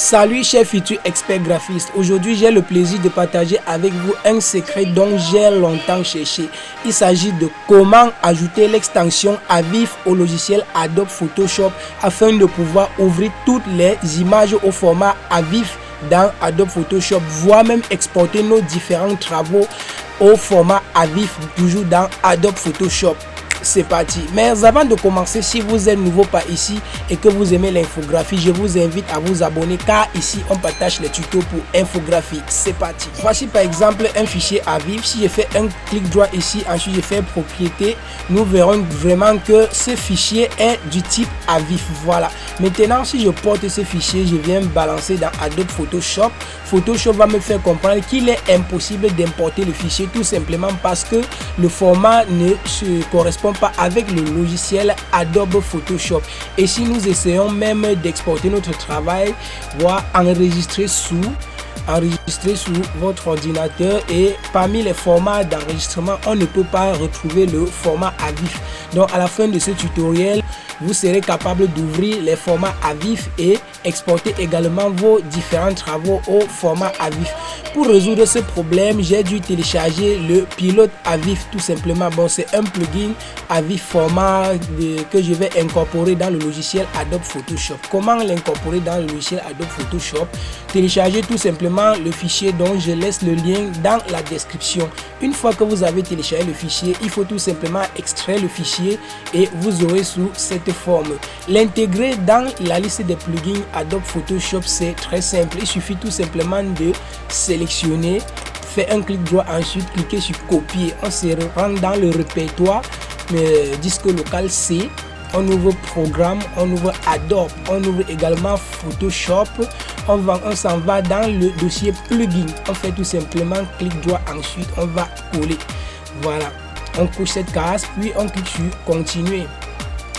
Salut chers futurs experts graphistes, aujourd'hui j'ai le plaisir de partager avec vous un secret dont j'ai longtemps cherché. Il s'agit de comment ajouter l'extension AVIF au logiciel Adobe Photoshop afin de pouvoir ouvrir toutes les images au format AVIF dans Adobe Photoshop, voire même exporter nos différents travaux au format AVIF toujours dans Adobe Photoshop. C'est parti. Mais avant de commencer, si vous êtes nouveau par ici et que vous aimez l'infographie, je vous invite à vous abonner car ici on partage les tutos pour infographie. C'est parti. Voici par exemple un fichier AVIF. Si je fais un clic droit ici, ensuite je fais propriété, nous verrons vraiment que ce fichier est du type AVIF. Voilà. Maintenant, si je porte ce fichier, je viens balancer dans Adobe Photoshop. Photoshop va me faire comprendre qu'il est impossible d'importer le fichier tout simplement parce que le format ne se correspond pas avec le logiciel Adobe Photoshop. Et si nous essayons même d'exporter notre travail, voire enregistrer sous votre ordinateur, et parmi les formats d'enregistrement, on ne peut pas retrouver le format AVIF. Donc à la fin de ce tutoriel, vous serez capable d'ouvrir les formats AVIF et exporter également vos différents travaux au format AVIF. Pour résoudre ce problème, j'ai dû télécharger le pilote AVIF tout simplement. Bon, c'est un plugin AVIF format que je vais incorporer dans le logiciel Adobe Photoshop. Comment l'incorporer dans le logiciel Adobe Photoshop? Téléchargez tout simplement le fichier dont je laisse le lien dans la description. Une fois que vous avez téléchargé le fichier, il faut tout simplement extraire le fichier et vous aurez sous cette forme. L'intégrer dans la liste des plugins Adobe Photoshop, c'est très simple. Il suffit tout simplement de sélectionner, faire un clic droit, ensuite cliquer sur copier. On se rend dans le répertoire disque local C. On ouvre programme, on ouvre Adobe, on ouvre également Photoshop. On s'en va dans le dossier plugin. On fait tout simplement clic droit, ensuite on va coller. Voilà, on couche cette case, puis on clique sur continuer.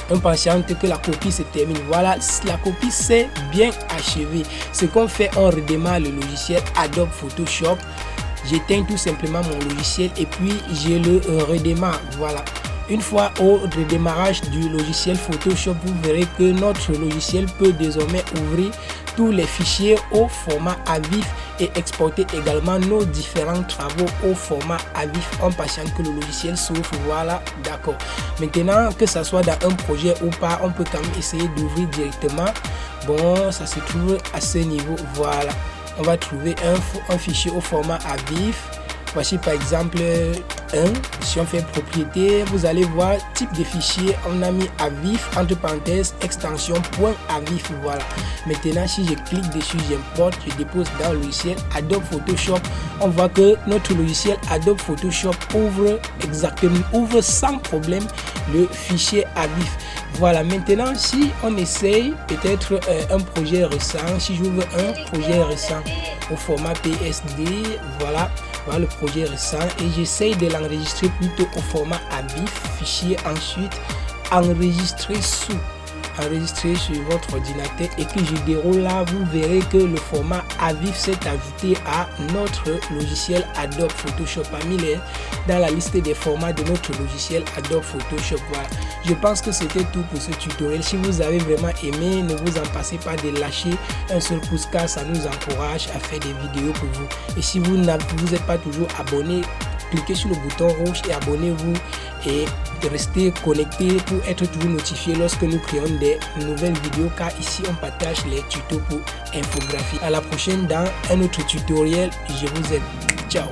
On patiente que la copie se termine. Voilà, la copie s'est bien achevée. Ce qu'on fait, on redémarre le logiciel Adobe Photoshop. J'éteins tout simplement mon logiciel et puis je le redémarre. Voilà. Une fois au redémarrage du logiciel Photoshop, vous verrez que notre logiciel peut désormais ouvrir tous les fichiers au format AVIF et exporter également nos différents travaux au format AVIF. On patiente que le logiciel s'ouvre. Voilà, d'accord. Maintenant, que ça soit dans un projet ou pas, on peut quand même essayer d'ouvrir directement. Bon, ça se trouve à ce niveau. Voilà, on va trouver un fichier au format AVIF. Voici par exemple si on fait propriété, vous allez voir type de fichier, on a mis AVIF entre parenthèses extension .avif. Voilà. Maintenant, si je clique dessus, j'importe, je dépose dans le logiciel Adobe Photoshop. On voit que notre logiciel Adobe Photoshop ouvre sans problème le fichier AVIF. Voilà, maintenant si on essaye peut-être un projet récent, si j'ouvre un projet récent au format PSD, voilà le projet récent, et j'essaye de l'enregistrer plutôt au format AVIF, fichier, ensuite enregistrer sur votre ordinateur et que je déroule là, vous verrez que le format AVIF s'est ajouté à notre logiciel Adobe Photoshop dans la liste des formats de notre logiciel Adobe Photoshop. Voilà, je pense que c'était tout pour ce tutoriel. Si vous avez vraiment aimé, ne vous en passez pas de lâcher un seul pouce car ça nous encourage à faire des vidéos pour vous. Et si vous n'êtes pas toujours abonné, cliquez sur le bouton rouge et abonnez-vous et restez connecté pour être toujours notifié lorsque nous créons des nouvelles vidéos car ici on partage les tutos pour infographie. À la prochaine dans un autre tutoriel. Je vous aime. Ciao.